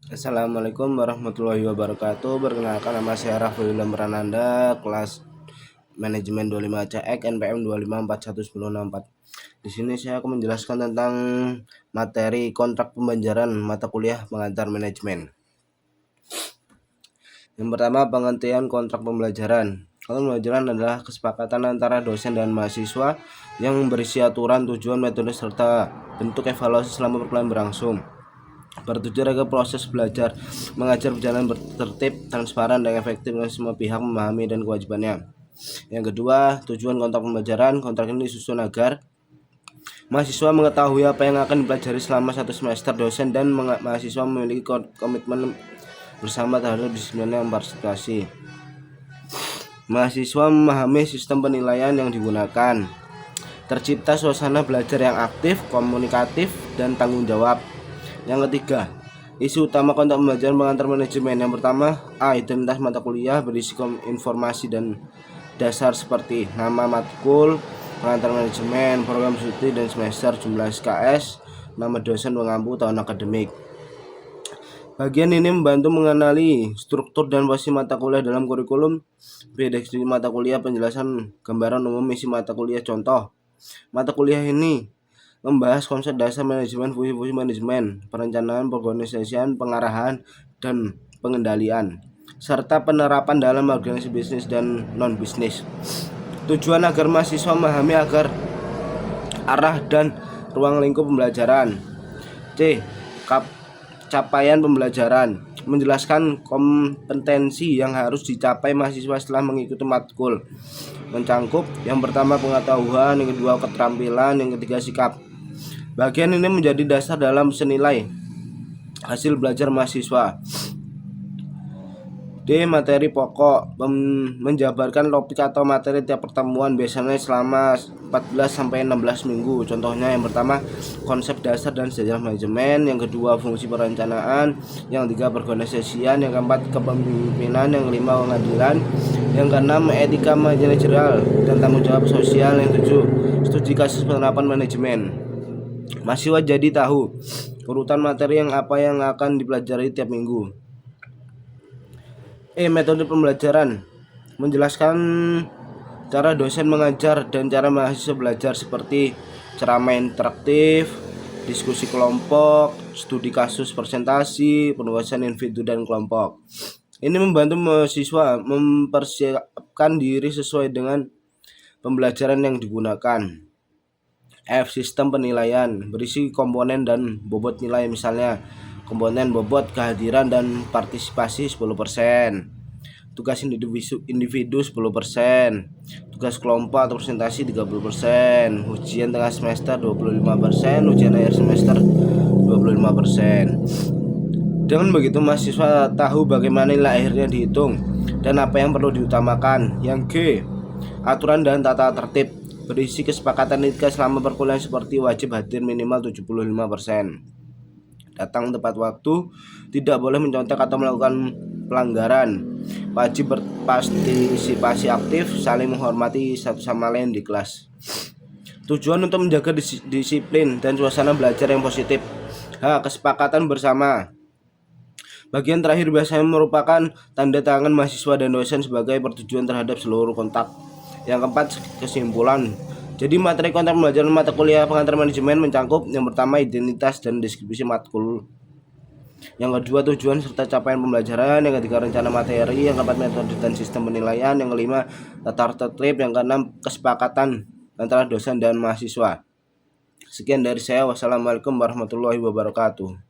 Assalamualaikum warahmatullahi wabarakatuh. Perkenalkan, nama saya Raffi Prananda, kelas manajemen 25 CX NPM 2541164. Di sini saya akan menjelaskan tentang materi kontrak pembelajaran mata kuliah pengantar manajemen. Yang pertama, pengertian kontrak pembelajaran. Kontrak pembelajaran adalah kesepakatan antara dosen dan mahasiswa yang berisi aturan, tujuan, metode, serta bentuk evaluasi selama perkuliahan berlangsung. Bertujuan agar proses belajar mengajar berjalan tertib, transparan, dan efektif dengan semua pihak memahami dan kewajibannya. Yang kedua, tujuan kontrak pembelajaran. Kontrak ini disusun agar mahasiswa mengetahui apa yang akan dipelajari selama satu semester. Dosen dan mahasiswa memiliki komitmen bersama terhadap disiplin yang partisipasi. Mahasiswa memahami sistem penilaian yang digunakan. Tercipta suasana belajar yang aktif, komunikatif, dan tanggung jawab. Yang ketiga, isu utama kontrak pembelajaran pengantar manajemen. Yang pertama, identitas mata kuliah berisi informasi dan dasar seperti nama matkul, pengantar manajemen, program studi dan semester, jumlah SKS, nama dosen, pengampu, tahun akademik. Bagian ini membantu mengenali struktur dan posisi mata kuliah dalam kurikulum, prediksi mata kuliah, penjelasan gambaran umum isi mata kuliah. Contoh, mata kuliah ini membahas konsep dasar manajemen, fungsi-fungsi manajemen, perencanaan, pengorganisasian, pengarahan, dan pengendalian, serta penerapan dalam organisasi bisnis dan non-bisnis. Tujuan agar mahasiswa memahami agar arah dan ruang lingkup pembelajaran. C. Capaian pembelajaran. Menjelaskan kompetensi yang harus dicapai mahasiswa setelah mengikuti matkul. Mencangkup yang pertama pengetahuan, yang kedua keterampilan, yang ketiga sikap. Bagian ini menjadi dasar dalam senilai hasil belajar mahasiswa. D. Materi pokok. Menjabarkan topik atau materi tiap pertemuan, biasanya selama 14-16 minggu. Contohnya, yang pertama konsep dasar dan sejarah manajemen, yang kedua fungsi perencanaan, yang ketiga perorganisasian, yang keempat kepemimpinan, yang kelima pengadilan, yang keenam etika manajerial dan tanggung jawab sosial, yang ketujuh studi kasus penerapan manajemen. Mahasiswa jadi tahu urutan materi yang akan dipelajari tiap minggu. Metode pembelajaran. Menjelaskan cara dosen mengajar dan cara mahasiswa belajar seperti ceramah interaktif, diskusi kelompok, studi kasus presentasi, penugasan individu dan kelompok. Ini membantu mahasiswa mempersiapkan diri sesuai dengan pembelajaran yang digunakan. F. Sistem penilaian berisi komponen dan bobot nilai, misalnya komponen bobot kehadiran dan partisipasi 10%, tugas individu 10%, tugas kelompok atau presentasi 30%, ujian tengah semester 25%, ujian akhir semester 25%. Dengan begitu mahasiswa tahu bagaimana nilai akhirnya dihitung dan apa yang perlu diutamakan. Yang G. Aturan dan tata tertib berisi kesepakatan etika selama perkuliahan seperti wajib hadir minimal 75%, datang tepat waktu, tidak boleh mencontek atau melakukan pelanggaran, wajib berpartisipasi aktif, saling menghormati satu sama lain di kelas. Tujuan untuk menjaga disiplin dan suasana belajar yang positif. Kesepakatan bersama. Bagian terakhir biasanya merupakan tanda tangan mahasiswa dan dosen sebagai persetujuan terhadap seluruh kontak. Yang keempat, kesimpulan. Jadi materi kontrak pembelajaran mata kuliah pengantar manajemen mencangkup yang pertama identitas dan deskripsi matkul, yang kedua tujuan serta capaian pembelajaran, yang ketiga rencana materi, yang keempat metode dan sistem penilaian, yang kelima tata tertib, yang keenam kesepakatan antara dosen dan mahasiswa. Sekian dari saya. Wassalamualaikum warahmatullahi wabarakatuh.